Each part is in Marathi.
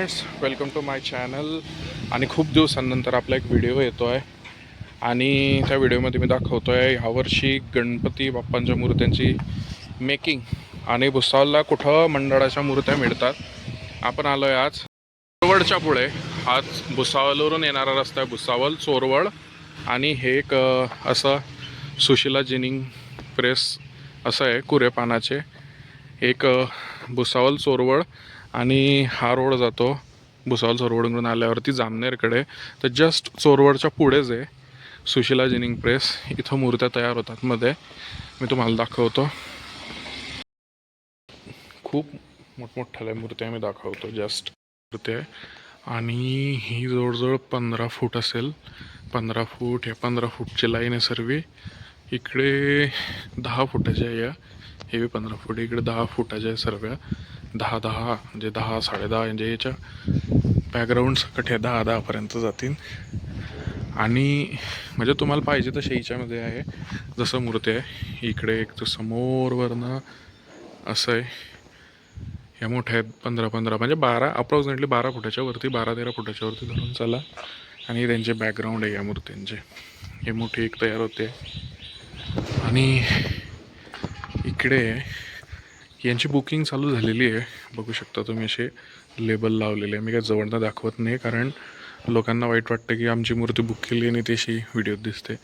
Friends, welcome to my channel. आणि खूप दिवसांनंतर आपला एक व्हिडिओ येतो आहे आणि त्या व्हिडिओमध्ये मी दाखवतो आहे ह्यावर्षी गणपती बाप्पांच्या मूर्त्यांची मेकिंग आणि भुसावळला कुठं मंडळाच्या मूर्त्या मिळतात. आपण आलो आहे आज चोरवडच्या पुढे. आज भुसावळवरून येणारा रस्ता आहे, भुसावळ चोरवड. आणि हे एक असं सुशिला जिनिंग प्रेस असं आहे, कुरेपानाचे एक भुसावळ चोरवड. आणि हा रोड जातो भुसावळ चोरवडकडून आल्यावरती जामनेरकडे. तर जस्ट चोरवडच्या पुढेच आहे सुशिला जिनिंग प्रेस. इथं मूर्त्या तयार होतात. मध्ये मी तुम्हाला दाखवतो, खूप मोठमोठ्या मूर्त्या मी दाखवतो. जस्ट मूर्ती आहे आणि ही जवळजवळ 15 फूट असेल. 15 फूट, हे 15 फूटची लाईन आहे सर्व. इकडे 10 फुटाची आहे, हे 15 फूट. इकडे 10 फुटाच्या आहे सर्व. 10 म्हणजे 10 10.5 म्हणजे याच्या बॅकग्राऊंड सकट हे 10पर्यंत जातील. आणि म्हणजे तुम्हाला पाहिजे तशा हिच्यामध्ये आहे जसं मूर्ती आहे. इकडे एक तर समोरवरनं असं आहे. ह्या मोठ्या आहेत 15 म्हणजे 12, अप्रॉक्सिमेटली 12 फुटाच्या वरती, 12-13 फुटाच्या वरती धरून चला. आणि त्यांचे बॅकग्राऊंड आहे या मूर्त्यांचे. हे मोठी एक तयार होते. आणि इकडे यांची बुकिंग चालू झालेली आहे. बघू शकता तुम्ही, असे लेबल लावलेले आहे. मी काय जवळनं दाखवत नाही, कारण लोकांना वाईट वाटतं की आमची मूर्ती बुक केली आणि तशी व्हिडिओत दिसते.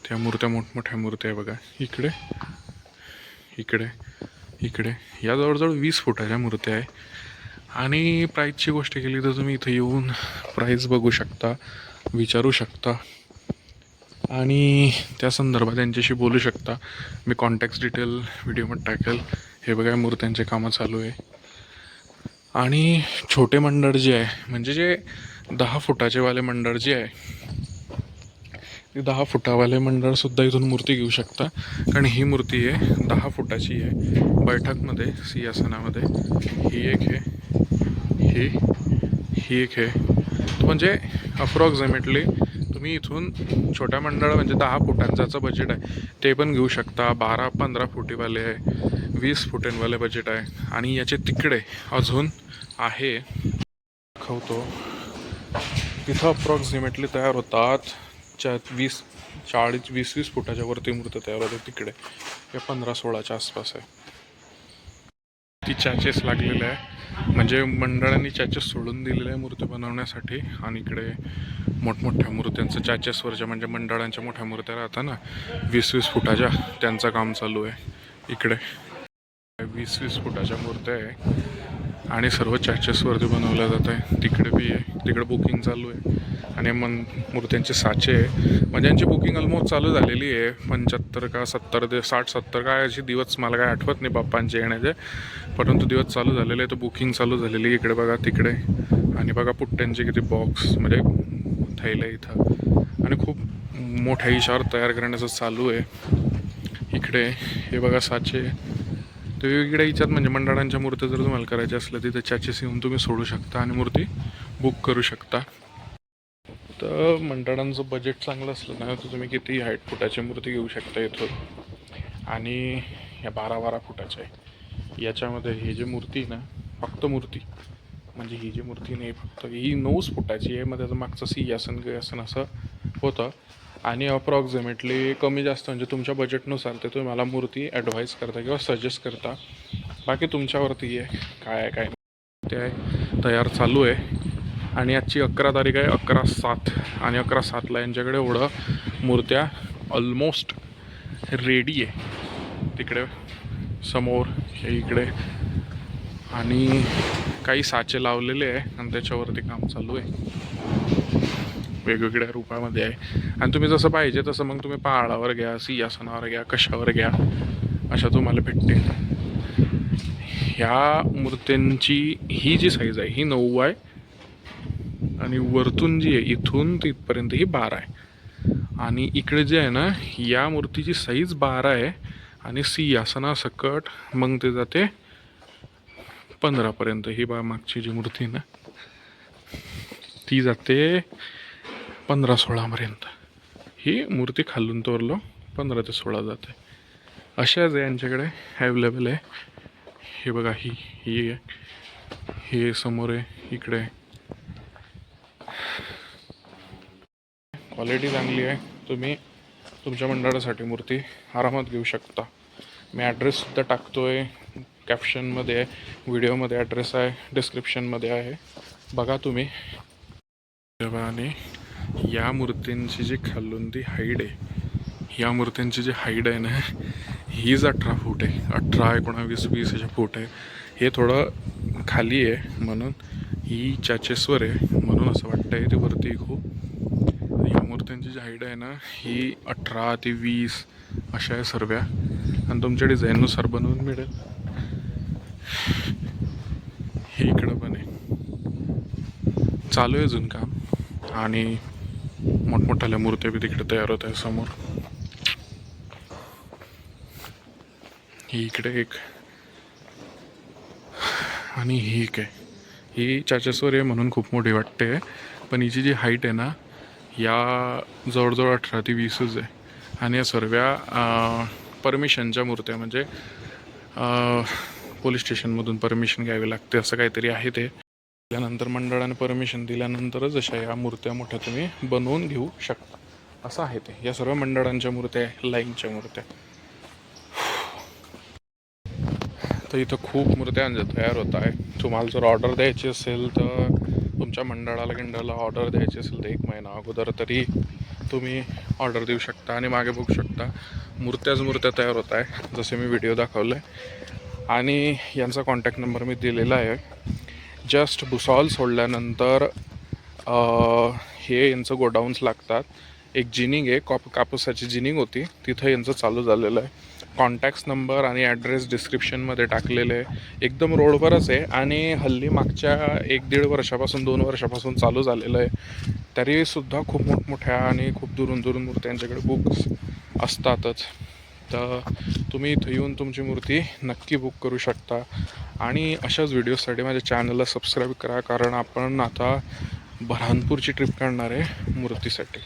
त्या मूर्त्या मोठमोठ्या मूर्त्या आहे बघा. इकडे इकडे इकडे या जवळजवळ 20 फुटाच्या मूर्त्या आहे. आणि प्राईजची गोष्ट केली तर तुम्ही इथं येऊन प्राईज बघू शकता, विचारू शकता आणि त्या संदर्भात त्यांच्याशी बोलू शकता. मी कॉन्टॅक्ट डिटेल व्हिडिओमध्ये टाकेल. हे बघा, मूर्त्यांचे कामं चालू आहे. आणि छोटे मंडळ जे आहे, म्हणजे जे 10 फुटाचे वाले मंडळ जे आहे, ते 10 फुटावाले मंडळसुद्धा इथून मूर्ती घेऊ शकता. कारण ही मूर्ती आहे 10 फुटाची आहे, बैठकमध्ये सिंहासनामध्ये. ही एक आहे, ही एक आहे. म्हणजे अप्रॉक्सिमेटली तुम्ही इथून छोट्या मंडळ म्हणजे 10 फुटांचं बजेट आहे ते पण घेऊ शकता. 12-15 फुटीवाले आहे, 20 फुटांवाले बजेट आहे. आणि याचे तिकडे अजून आहे, दाखवतो. तिथं अप्रॉक्सिमेटली तयार होतात 20 फुटाच्या वरती मूर्ती तयार होते. तिकडे हे 15-16च्या आसपास आहे. ती चॅचेस लागलेले आहे, म्हणजे मंडळांनी चॅचेस सोडून दिलेले आहे मूर्ती बनवण्यासाठी. आणि इकडे मोठमोठ्या मूर्त्यांचं चॅचेसवरच्या, म्हणजे मंडळांच्या मोठ्या मूर्त्या राहतात ना 20-20 फुटाच्या, त्यांचं काम चालू आहे. इकडे 20-20 फुटाच्या मूर्त्या आहे आणि सर्व चॅचेसवरती बनवल्या जात आहे. तिकडे बी आहे, तिकडे बुकिंग चालू आहे. आणि मूर्त्यांचे साचे आहे, म्हणजे यांची बुकिंग ऑलमोस्ट चालू झालेली आहे. 75 का 70 60-70 काय अशी दिवस मला काय आठवत नाही बाप्पांचे येण्याचे, परंतु दिवस चालू झालेले आहे. तर बुकिंग चालू झालेली आहे. इकडे बघा, तिकडे. आणि बघा पुट्ट्यांचे किती बॉक्स, म्हणजे थैले इथं. आणि खूप मोठ्या इशावर तयार करण्याचं चालू आहे. इकडे हे बघा साचे. तर वेगवेगळ्या हिच्यात म्हणजे मंडळांच्या मूर्त्या जर तुम्हाला करायच्या असल्या तिथे चॅचेस येऊन तुम्ही सोडू शकता आणि मूर्ती बुक करू शकता. तर मंडळांचं बजेट चांगलं असलं ना तर तुम्ही किती 60 फुटाची मूर्ती घेऊ शकता इथून. आणि ह्या 12-12 फुटाच्या आहे. याच्यामध्ये ही जी मूर्ती ना, फक्त मूर्ती म्हणजे ही जी मूर्ती नाही, फक्त ही 9 फुटाची आहे. मग त्याचं मागचं सिंहासन असं होतं. आणि अप्रॉक्सिमेटली कमी जास्त म्हणजे तुमच्या बजेटनुसार ते तुम्ही मला मूर्ती ॲडवाईस करता किंवा सजेस्ट करता. बाकी तुमच्यावरती आहे काय आहे काय ते आहे. तयार चालू आहे. आणि आजची 11 तारीख आहे, 11/7. आणि 11/7ला यांच्याकडे एवढं मूर्त्या ऑलमोस्ट रेडी आहे. तिकडे समोर हे इकडे आणि काही साचे लावलेले आहे आणि त्याच्यावरती काम चालू आहे. वेगवेगळ्या रूपामध्ये आहे. आणि तुम्ही जसं पाहिजे तसं मग तुम्ही पहाडावर घ्या, सिंहासनावर घ्या, कशावर घ्या, अशा तुम्हाला भेटते. ह्या मूर्त्यांची ही जी साईज आहे ही 9 आहे. आणि वरतून जी आहे इथून तिथपर्यंत ही 12 आहे. आणि इकडे जे आहे ना, या मूर्तीची साईज 12 आहे. आणि सिंहासनासकट मग ते जाते 15पर्यंत. ही मागची जी मूर्ती आहे ना ती जाते 15-16पर्यंत. ही मूर्ती खालून तोरलो 15 ते 16 जाते. अशाच आहे यांच्याकडे अवेलेबल आहे. हे बघा, ही आहे, हे समोर आहे, इकडे क्वालिटी चांगली आहे. तुम्ही तुमच्या मंडळासाठी मूर्ती आरामात घेऊ शकता. मी ॲड्रेससुद्धा टाकतो आहे कॅप्शनमध्ये आहे, व्हिडिओमध्ये ॲड्रेस आहे, डिस्क्रिप्शनमध्ये आहे, बघा तुम्ही. आणि या मूर्तींची जी खालून हाईट आहे, या मूर्तींची जी हाईट आहे ना, हीच 18 फूट आहे. 18, 19, 20 अशा फूट आहे. हे थोडं खाली आहे म्हणून ही चॅचेसवर आहे, म्हणून असं वाटतं आहे ती वरती खूप. या मूर्त्यांची जी हाईट आहे ना, ही 18 ते 20 अशा आहे सर्व्या, आणि तुमच्या डिझाईननुसार बनवून मिळेल. हे इकडं पण आहे, चालू आहे अजून काम, आणि मोठमोठ्याल्या मूर्त्या बी तिकडे तयार होत आहे समोर. ही इकडे एक, आणि ही एक आहे. ही चाचेश्वर आहे म्हणून खूप मोठी वाटते, पण हिची जी हाईट आहे ना, या जवळजवळ 18 ते 20च आहे. आणि या सर्व्या परमिशनच्या मूर्त्या, म्हणजे पोलीस स्टेशनमधून परमिशन घ्यावी लागते असं काहीतरी आहे. ते त्यानंतर मंडळाने परमिशन दिल्यानंतरच अशा या मूर्त्या मोठ्या तुम्ही बनवून घेऊ शकता, असं आहे ते. या सर्व मंडळांच्या मूर्त्या आहे, लाईनच्या मूर्त्या. तर इथं खूप मूर्त्या तयार होत आहे. तुम्हाला जर ऑर्डर द्यायची असेल तर तुमच्या मंडळाला ऑर्डर द्यायची असेल तर 1 महिना अगोदर तरी तुम्ही ऑर्डर देऊ शकता आणि मागे बघू शकता मूर्त्या तयार होत आहे, जसे मी व्हिडिओ दाखवलं आहे. आणि यांचा कॉन्टॅक्ट नंबर मी दिलेला आहे. जस्ट भुसावळ सोडल्यानंतर हे यांचं गोडाऊन्स लागतात. एक जिनिंग आहे, कापूसाची जिनिंग होती, तिथं यांचं चालू झालेलं आहे. कॉन्टॅक्ट्स नंबर आणि ॲड्रेस डिस्क्रिप्शनमध्ये टाकलेले आहे. एकदम रोडवरच आहे, आणि हल्ली मागच्या 1-1.5 वर्षापासून 2 वर्षापासून चालू झालेलं आहे. तरीसुद्धा खूप मोठमोठ्या आणि खूप दुरून मूर्त्यांच्याकडे बुक्स असतातच. तर तुम्ही इथं येऊन तुमची मूर्ती नक्की बुक करू शकता. आणि अशाच व्हिडिओसाठी माझ्या चॅनलला सबस्क्राईब करा, कारण आपण आता बऱ्हाणपूरची ट्रिप काढणार आहे मूर्तीसाठी.